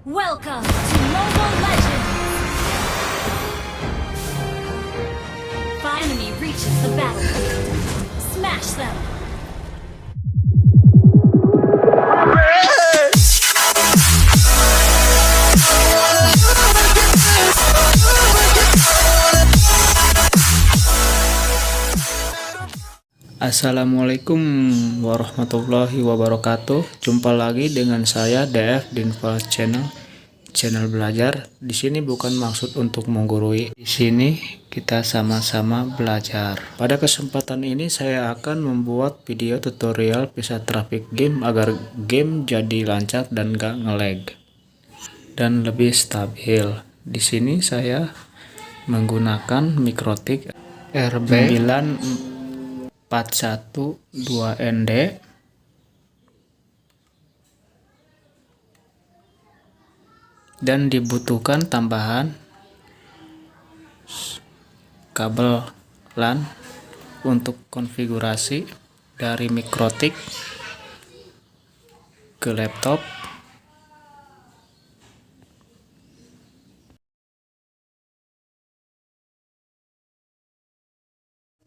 Welcome to Mobile Legends! If enemy reaches the battlefield, smash them! Assalamualaikum warahmatullahi wabarakatuh. Jumpa lagi dengan saya DF Dinva channel belajar. Di sini bukan maksud untuk menggurui. Di sini kita sama-sama belajar. Pada kesempatan ini saya akan membuat video tutorial bisa traffic game agar game jadi lancar dan gak nge-lag dan lebih stabil. Di sini saya menggunakan Mikrotik RB942ND dan dibutuhkan tambahan kabel LAN untuk konfigurasi dari Mikrotik ke laptop.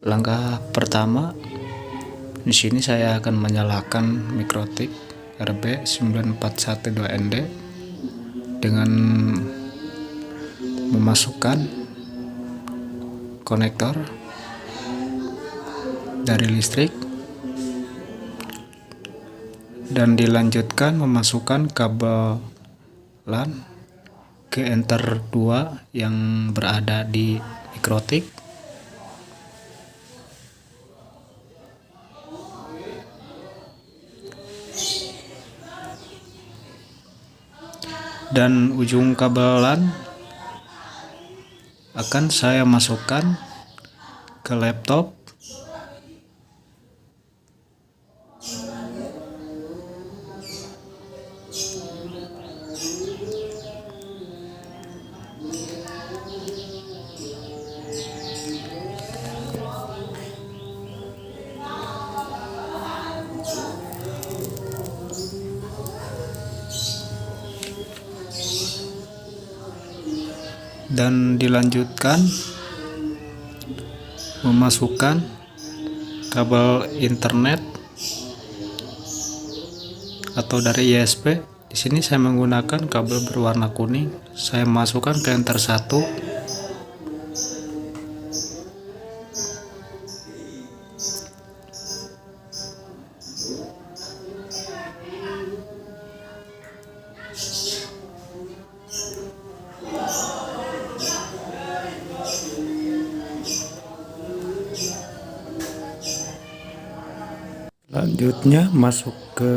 Langkah pertama, di sini saya akan menyalakan Mikrotik RB941ND dengan memasukkan konektor dari listrik dan dilanjutkan memasukkan kabel LAN ke enter 2 yang berada di Mikrotik. Dan ujung kabel LAN akan saya masukkan ke laptop. Dan dilanjutkan memasukkan kabel internet atau dari ISP. Di sini saya menggunakan kabel berwarna kuning. Saya masukkan ke enter 1. Selanjutnya masuk ke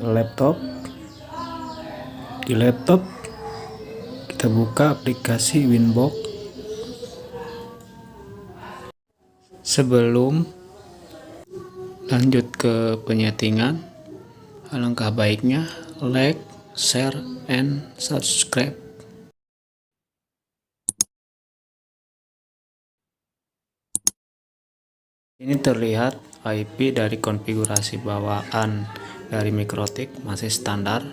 laptop. Di laptop kita buka aplikasi Winbox. Sebelum lanjut ke penyetingan, alangkah baiknya like, share, and subscribe. Ini terlihat IP dari konfigurasi bawaan dari Mikrotik masih standar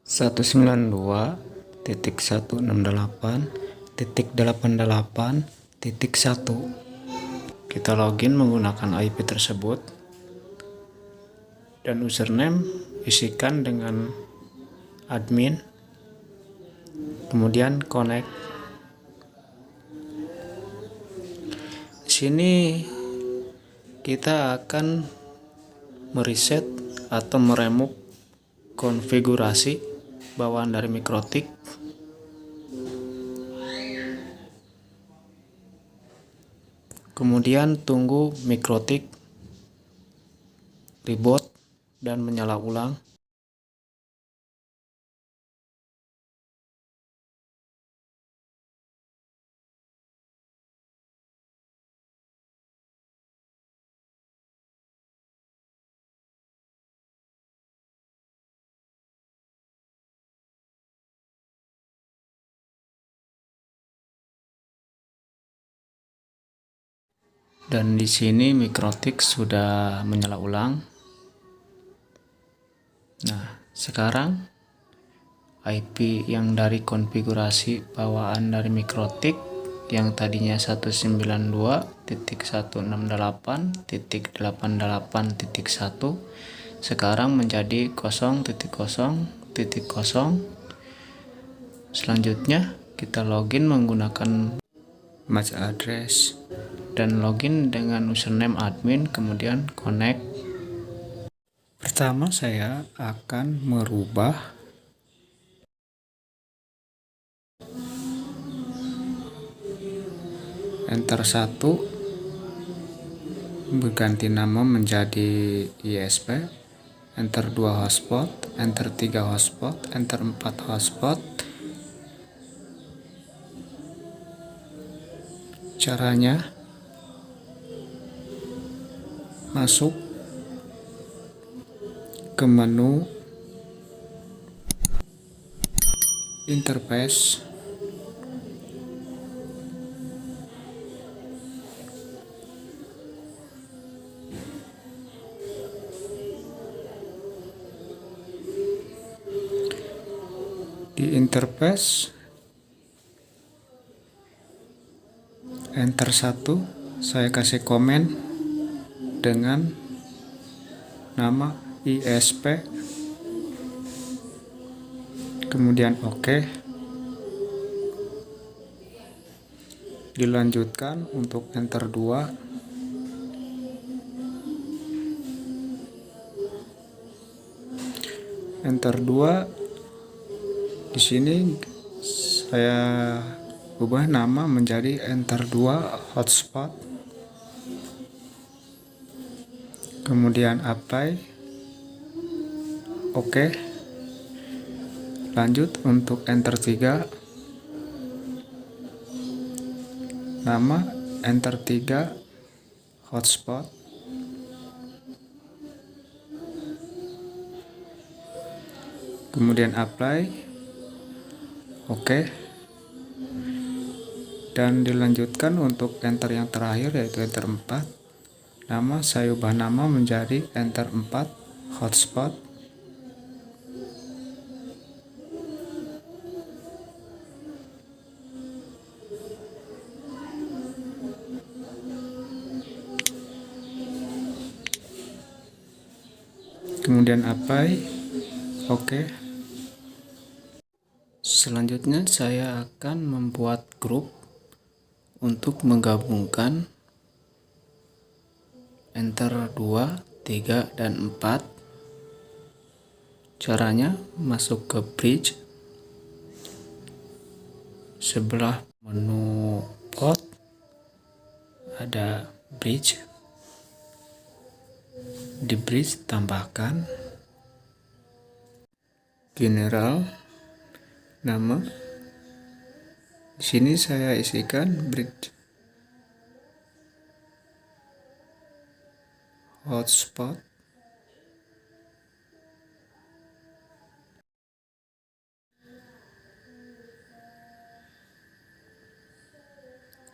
192.168.88.1. Kita login menggunakan IP tersebut dan username isikan dengan admin, kemudian connect. Di sini kita akan mereset atau meremove konfigurasi bawaan dari Mikrotik. Kemudian tunggu Mikrotik reboot dan menyala ulang. Dan di sini Mikrotik sudah menyala ulang. Nah, sekarang IP yang dari konfigurasi bawaan dari Mikrotik yang tadinya 192.168.88.1 sekarang menjadi 0.0.0. Selanjutnya kita login menggunakan MAC address dan login dengan username admin, kemudian connect. Pertama saya akan merubah enter 1 berganti nama menjadi ISP, enter 2 hotspot, enter 3 hotspot, enter 4 hotspot. Caranya masuk ke menu interface, di interface enter 1 saya kasih komen dengan nama ISP, kemudian OK. Dilanjutkan untuk enter 2, enter 2. Di sini saya ubah nama menjadi enter 2 hotspot, kemudian apply, OK. Lanjut untuk enter 3, nama enter 3 hotspot, kemudian apply, OK. Dan dilanjutkan untuk enter yang terakhir yaitu enter 4, nama saya ubah nama menjadi enter 4 hotspot, kemudian apply, OK. Selanjutnya saya akan membuat grup untuk menggabungkan enter 2, 3, dan 4. Caranya masuk ke bridge, sebelah menu port ada bridge, di bridge tambahkan general nama. Di sini saya isikan bridge hotspot,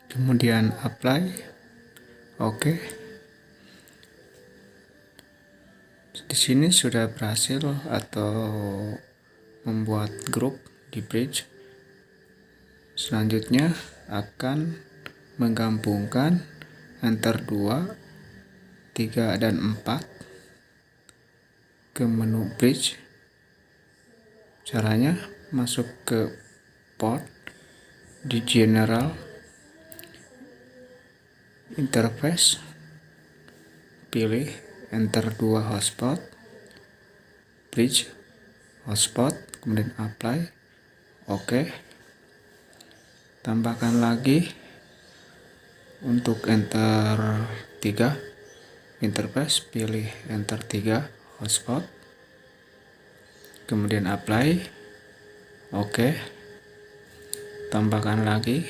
kemudian apply, OK. Di sini sudah berhasil atau membuat grup di bridge. Selanjutnya akan menggabungkan enter 2, 3, dan 4 ke menu bridge. Caranya masuk ke port, di general interface, pilih enter 2 hotspot, bridge hotspot, kemudian apply, OK. Tambahkan lagi untuk enter 3 interface, pilih enter 3 hotspot, kemudian apply, OK. Tambahkan lagi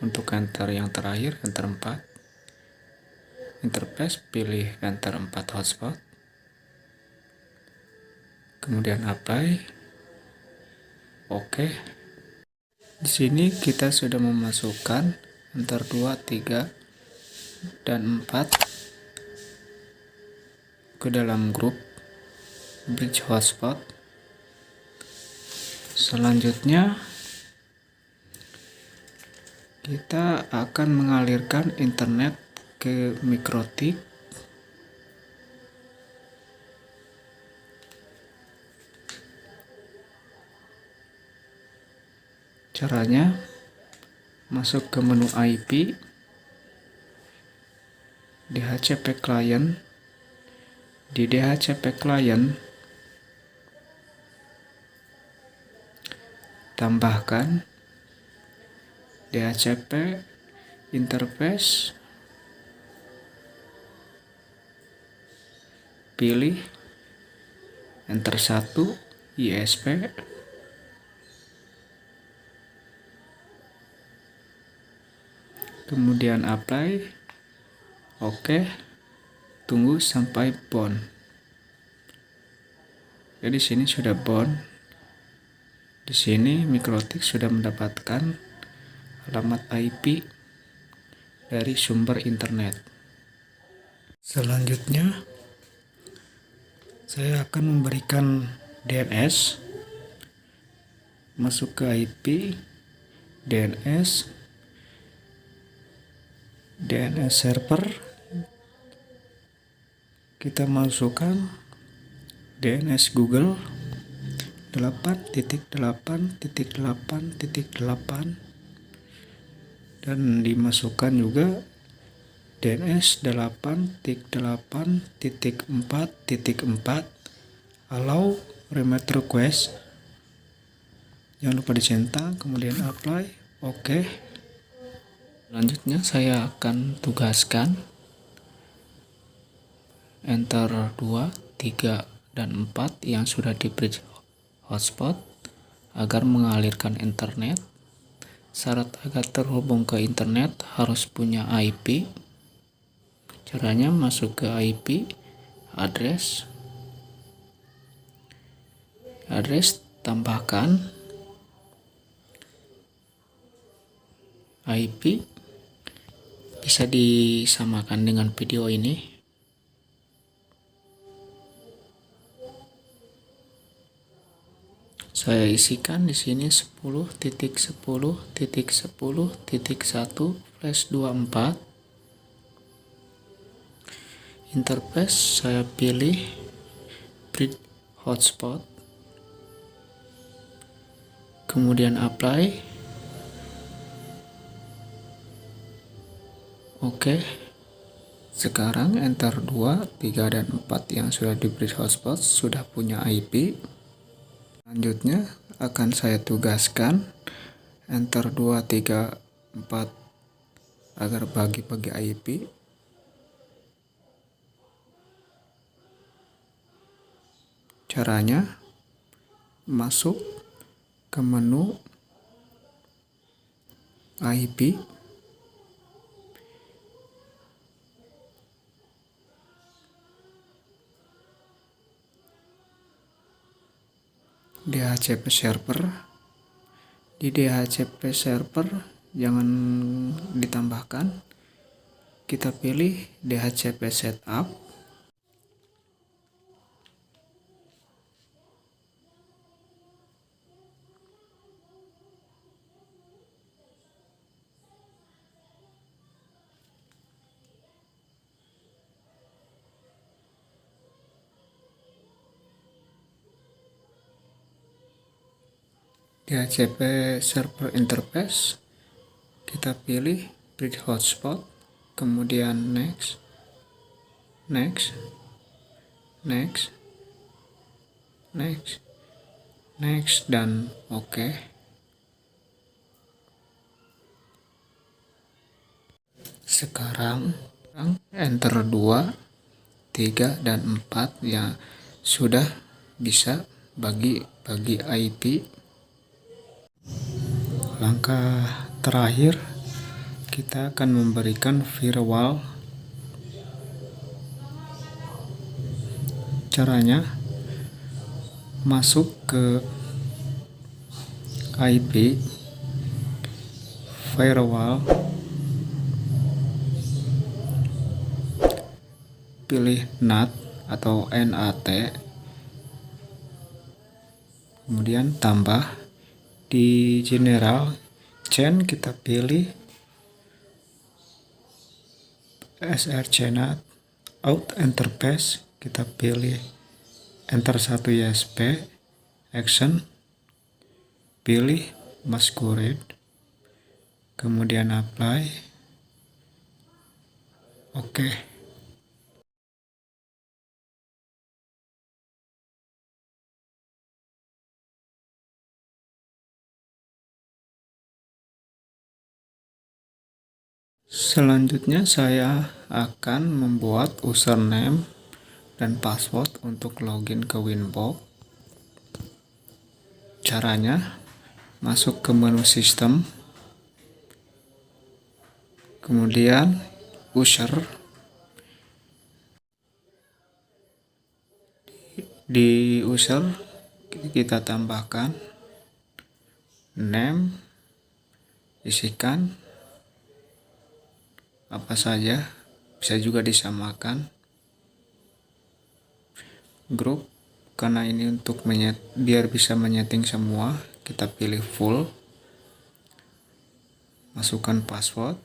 untuk enter yang terakhir, enter 4 interface, pilih enter 4 hotspot, kemudian apply, OK. Di sini kita sudah memasukkan enter 2, 3, dan 4 ke dalam grup bridge hotspot. Selanjutnya kita akan mengalirkan internet ke mikrotik. Caranya, masuk ke menu IP, DHCP client. Di DHCP client, tambahkan DHCP interface, pilih enter 1 ISP, kemudian apply, oke, tunggu sampai bound. Jadi sini sudah bound. Di sini mikrotik sudah mendapatkan alamat IP dari sumber internet. Selanjutnya saya akan memberikan DNS. Masuk ke IP, DNS server, kita masukkan DNS Google 8.8.8.8 dan dimasukkan juga DNS 8.8.4.4 allow remote request, jangan lupa dicentang, kemudian apply, oke. Selanjutnya saya akan tugaskan enter 2, 3, dan 4 yang sudah di bridge hotspot agar mengalirkan internet. Syarat agar terhubung ke internet harus punya IP. Caranya masuk ke IP, address, tambahkan IP, bisa disamakan dengan video ini. Saya isikan di sini 10.10.10.1/24. Interface saya pilih bridge hotspot, kemudian apply, oke. Sekarang enter 2, 3, dan 4 yang sudah di bridge hotspot sudah punya IP. Selanjutnya akan saya tugaskan enter 2, 3, 4 agar bagi-bagi IP. Caranya, masuk ke menu IP, DHCP server. Di DHCP server jangan ditambahkan, kita pilih DHCP setup. DHCP server interface, kita pilih bridge hotspot, kemudian next, dan oke. Sekarang enter 2, 3, dan 4 yang sudah bisa bagi IP. Langkah terakhir, kita akan memberikan firewall. Caranya, masuk ke IP, firewall, pilih NAT atau NAT, kemudian tambah Di general chain kita pilih srcNAT, out interface kita pilih enter 1 ISP, action pilih masquerade, kemudian apply, oke. Selanjutnya saya akan membuat username dan password untuk login ke Winbox. Caranya, masuk ke menu sistem, kemudian user, di user kita tambahkan name, isikan apa saja, bisa juga disamakan. Grup, karena ini untuk biar bisa menyeting semua, kita pilih full. Masukkan password,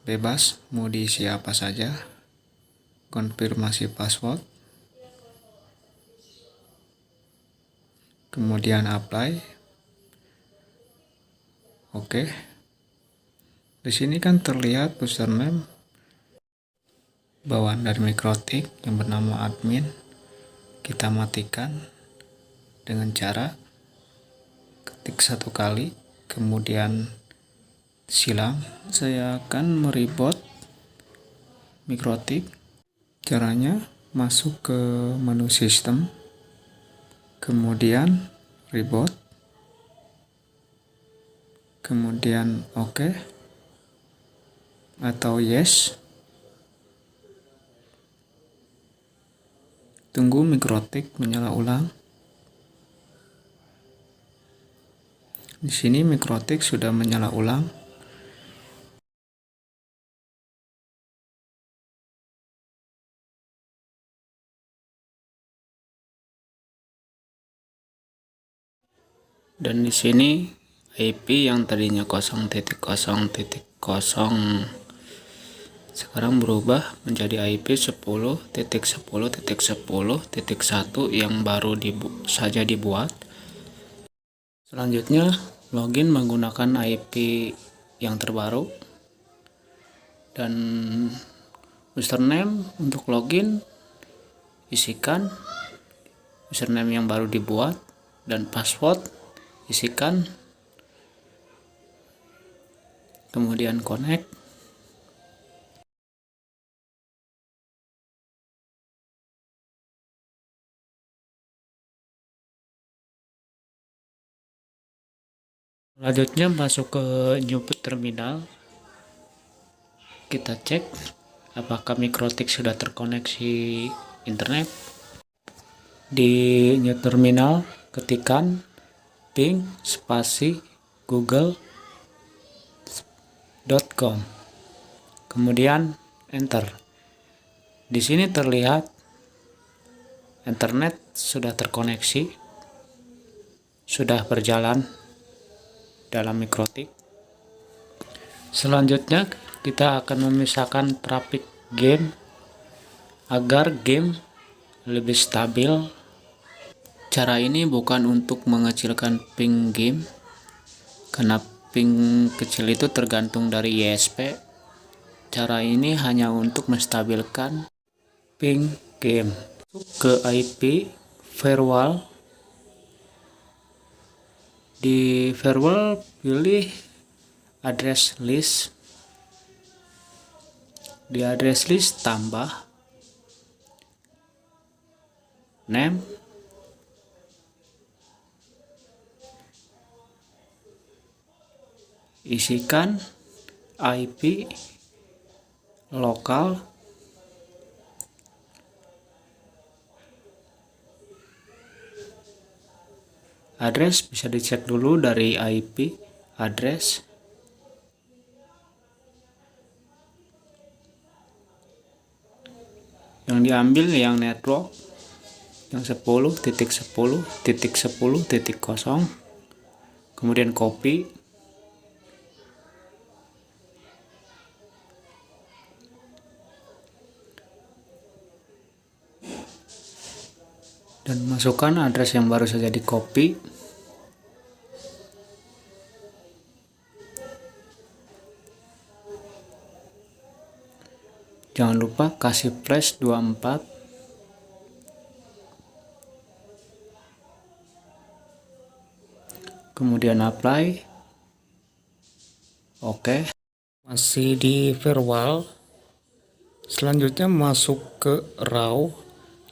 bebas mau diisi apa saja. Konfirmasi password, kemudian apply, oke. Di sini kan terlihat username bawaan dari Mikrotik yang bernama admin. Kita matikan dengan cara ketik 1 kali, kemudian silang. Saya akan mereboot Mikrotik. Caranya masuk ke menu sistem, kemudian reboot, kemudian oke atau yes. Tunggu Mikrotik menyala ulang. Di sini Mikrotik sudah menyala ulang. Dan di sini IP yang tadinya 0.0.0 sekarang berubah menjadi IP 10.10.10.1 yang baru saja dibuat. Selanjutnya login menggunakan IP yang terbaru, dan username untuk login isikan username yang baru dibuat, dan password isikan, kemudian connect. Selanjutnya masuk ke new terminal. Kita cek apakah Mikrotik sudah terkoneksi internet. Di new terminal ketikkan ping spasi google.com, kemudian enter. Di sini terlihat internet sudah terkoneksi, sudah berjalan dalam Mikrotik. Selanjutnya kita akan memisahkan traffic game agar game lebih stabil. Cara ini bukan untuk mengecilkan ping game, karena ping kecil itu tergantung dari ISP. Cara ini hanya untuk menstabilkan ping game. Ke IP firewall. Di firewall pilih address list. Di address list tambah name, isikan IP lokal, address bisa dicek dulu dari IP address. Yang diambil yang network yang 10.10.10.0. kemudian copy, dan masukkan address yang baru saja di copy. Jangan lupa kasih flash 24. Kemudian apply. Oke. Masih di firewall. Selanjutnya masuk ke raw.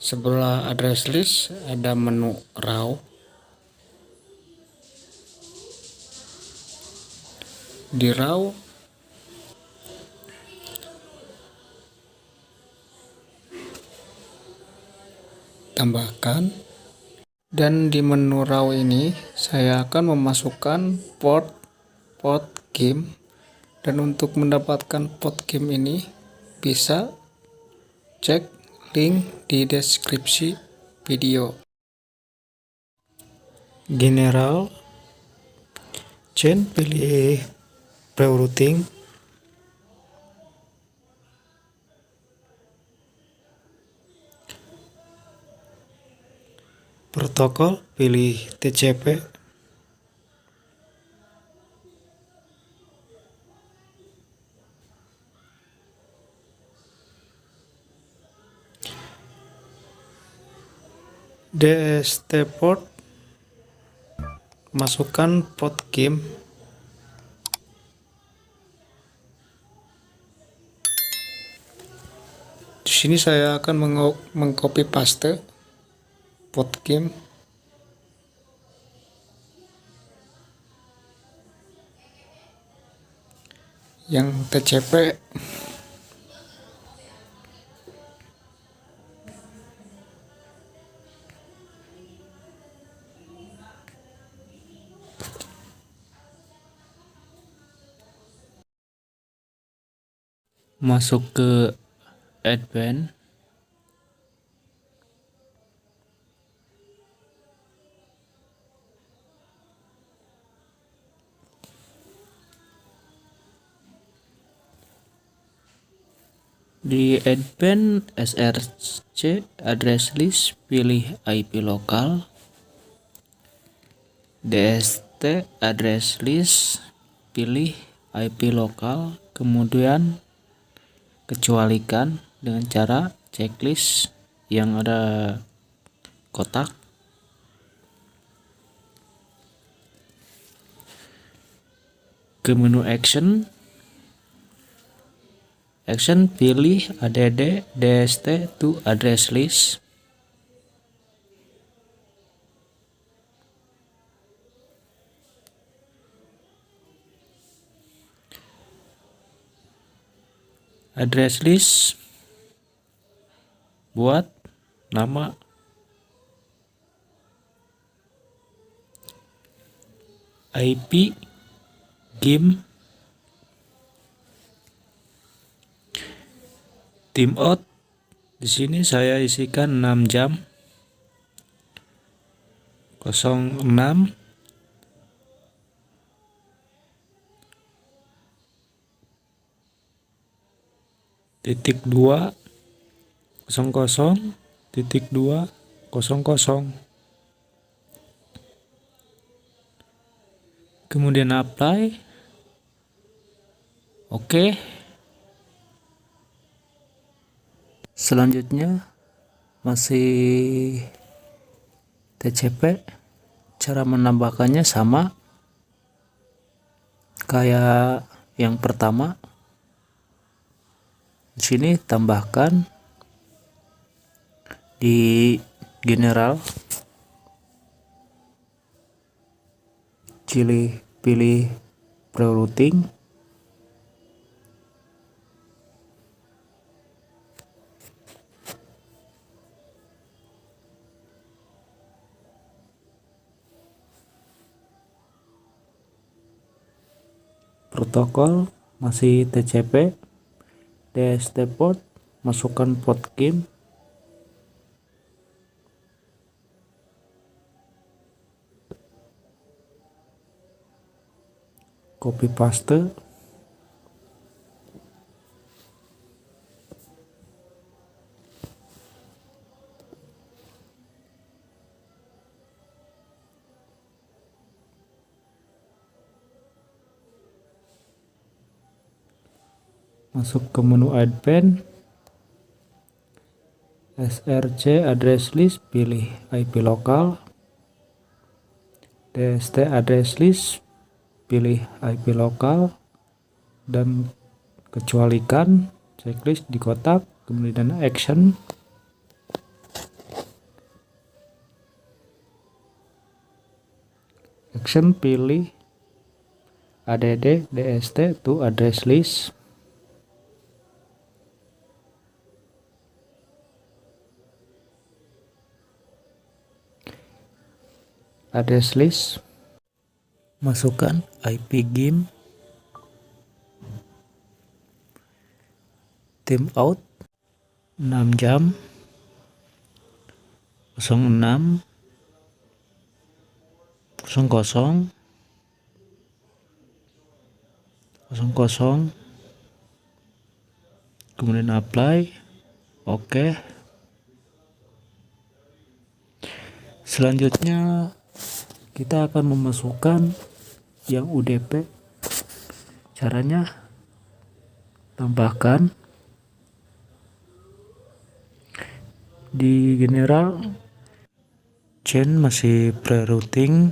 Sebelah address list ada menu raw. Di raw tambahkan, dan di menu raw ini saya akan memasukkan port game, dan untuk mendapatkan port game ini bisa cek link di deskripsi video. General chain, pilih pre-routing. Protokol, pilih TCP. DST port, masukkan port game. Di sini saya akan mengcopy paste port game. Yang TCP masuk ke advanced. Di advanced SRC address list, pilih IP lokal. DST address list, pilih IP lokal, kemudian kecualikan dengan cara checklist yang ada kotak. Ke menu action, pilih add dst to address list. Address list, buat nama, IP, game, timeout. Di sini saya isikan 6 jam 06 titik 2 00 titik 2 00. Kemudian apply. Oke. Selanjutnya masih TCP. Cara menambahkannya sama kayak yang pertama. Di sini tambahkan di general, pilih pre-routing. Protokol masih TCP. DST port, masukkan port game. copy paste, masuk ke menu advance, src address list, pilih IP lokal, dst address list, pilih IP lokal, dan kecualikan checklist di kotak, kemudian action, pilih add dst to address list, masukkan IP game, timeout 6 jam, 06 00 00, kemudian apply, oke. Selanjutnya kita akan memasukkan yang UDP. Caranya, tambahkan di general, chain masih pre-routing,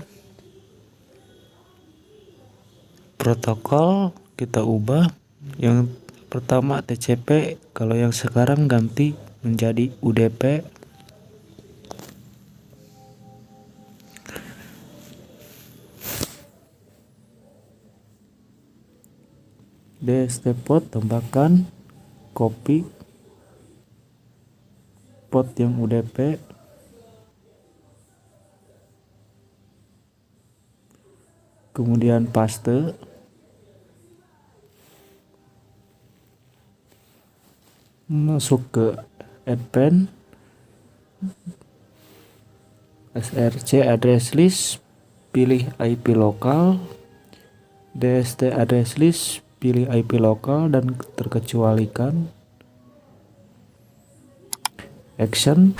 protokol kita ubah, yang pertama TCP, kalau yang sekarang ganti menjadi UDP. DST port tambahkan, copy port yang UDP, kemudian paste, masuk ke advance, src address list, pilih IP lokal, dst address list, pilih IP lokal dan terkecualikan, action,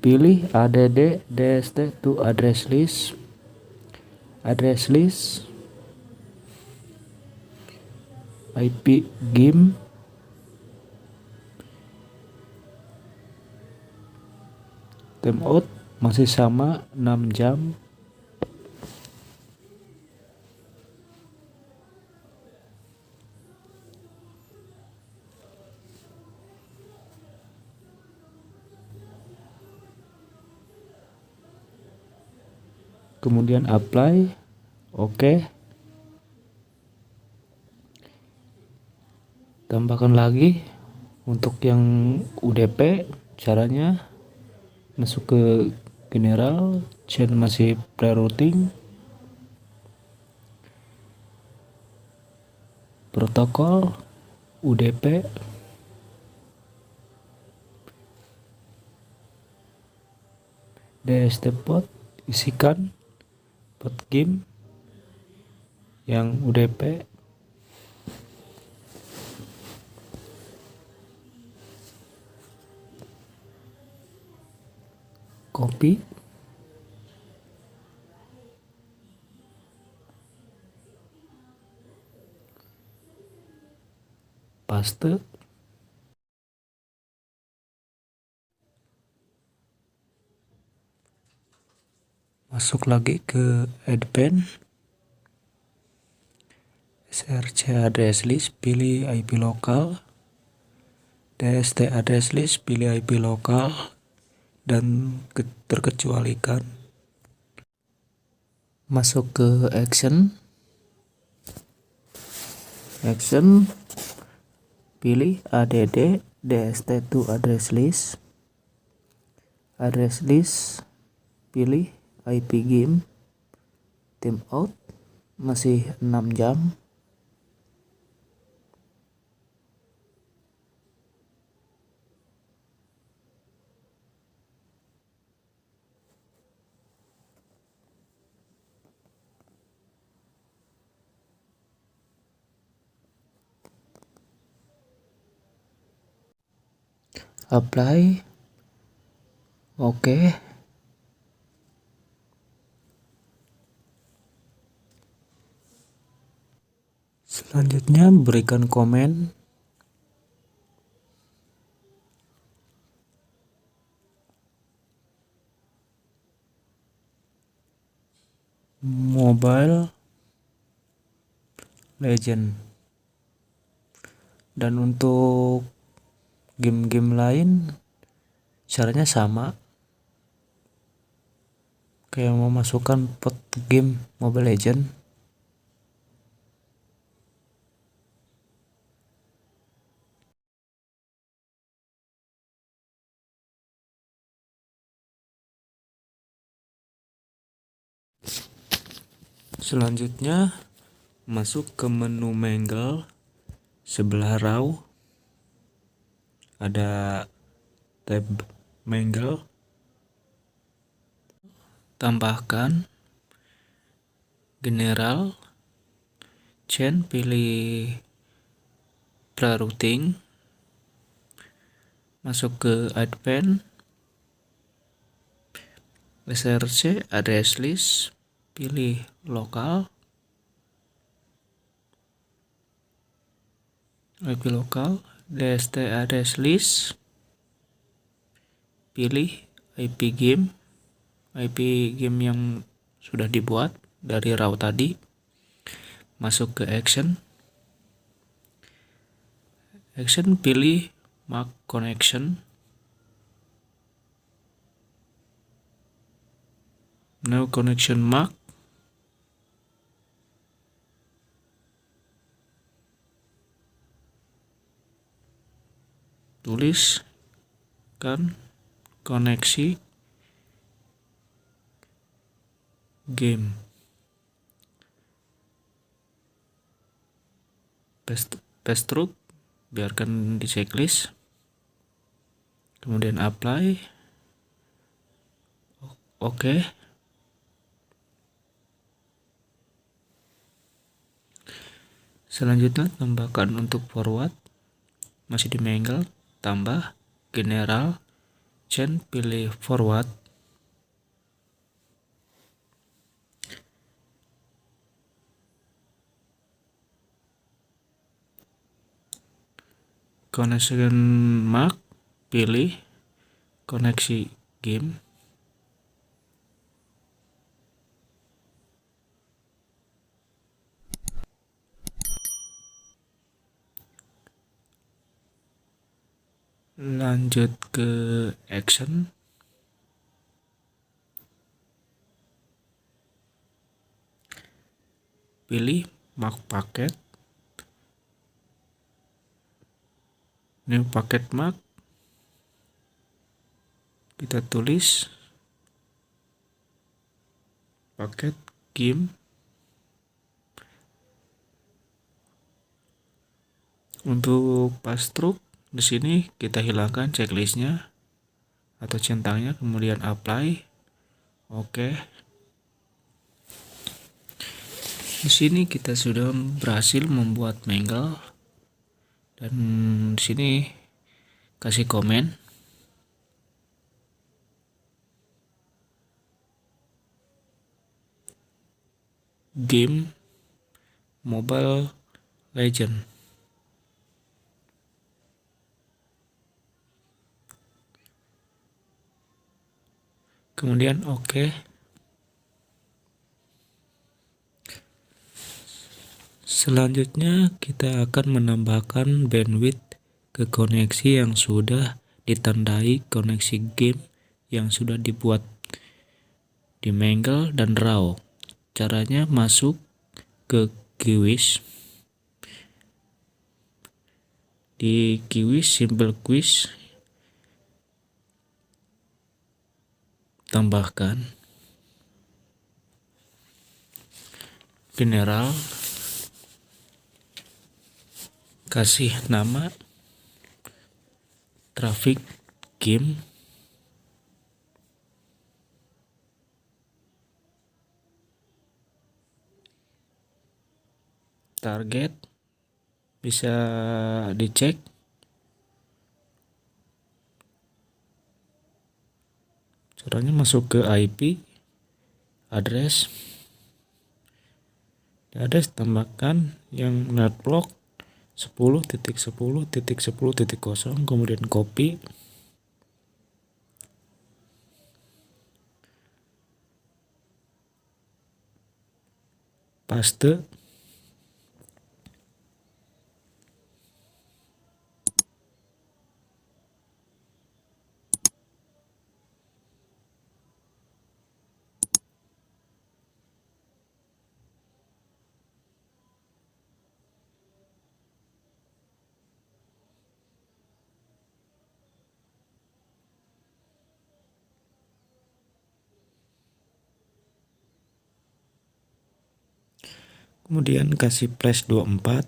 pilih add dst to address list, IP game, timeout masih sama 6 jam, kemudian apply, oke. Tambahkan lagi untuk yang UDP. Caranya, masuk ke general, chain masih pre-routing, protokol, UDP, DST port, isikan port game yang UDP, copy, paste, masuk lagi ke advance, src address list, pilih IP lokal, dst address list, pilih IP lokal dan terkecualikan, masuk ke action, pilih add dst to address list, pilih IP game, timeout masih 6 jam, apply, oke. Selanjutnya berikan komen. Mobile Legend. Dan untuk game-game lain caranya sama, kayak memasukkan pot game Mobile Legend. Selanjutnya masuk ke menu Mangle. Sebelah raw ada tab Mangle. Tambahkan general, chain, pilih pre-routing, masuk ke advanced, SRC address list, pilih lokal, IP lokal, DST address list, pilih IP game yang sudah dibuat dari raw tadi, masuk ke action, pilih MAC connection, no connection MAC, tuliskan koneksi game, paste truth, biarkan di checklist, kemudian apply, oke. Selanjutnya tambahkan untuk forward, masih di Mangle, tambah general, chain, pilih forward, connection MAC, pilih koneksi game, lanjut ke action, pilih MAC paket, new paket MAC, kita tulis paket game. Untuk pass-through di sini kita hilangkan checklistnya atau centangnya, kemudian apply, oke. Di sini kita sudah berhasil membuat Mangle, dan di sini kasih komen. Game Mobile Legend. Kemudian oke. Selanjutnya kita akan menambahkan bandwidth ke koneksi yang sudah ditandai koneksi game yang sudah dibuat di Mangle dan raw. Caranya masuk ke Quiz. Di Quiz, simple quiz, tambahkan general, kasih nama traffic game, target bisa dicek, Caranya masuk ke IP address. Di address tambahkan yang netblock 10.10.10.0, kemudian copy, paste, kemudian kasih flash 24.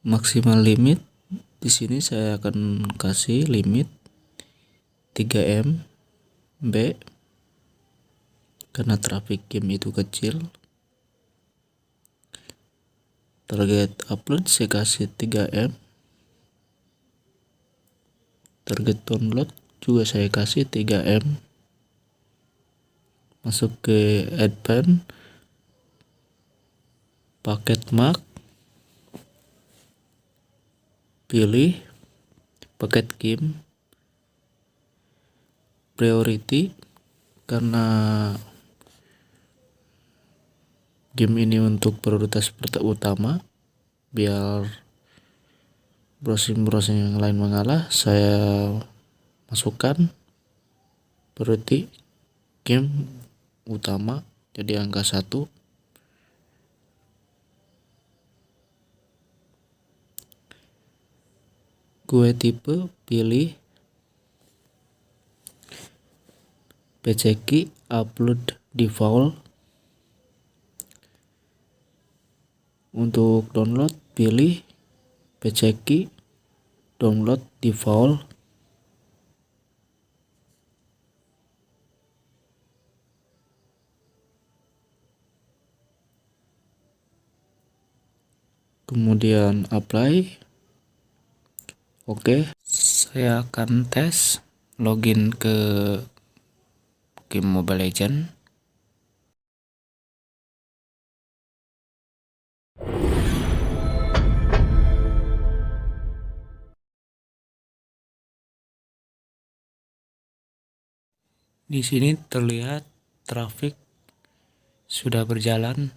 Maksimal limit di sini saya akan kasih limit 3 MB karena traffic game itu kecil. Target upload saya kasih 3 M. Target download juga saya kasih 3 M. Masuk ke advance, paket mark, pilih paket game priority karena game ini untuk prioritas utama, biar browsing yang lain mengalah. Saya masukkan priority game utama jadi angka 1. Gue tipe pilih PCK upload default. Untuk download pilih PCK download default. Kemudian apply. Oke, saya akan tes login ke game Mobile Legends. Di sini terlihat traffic sudah berjalan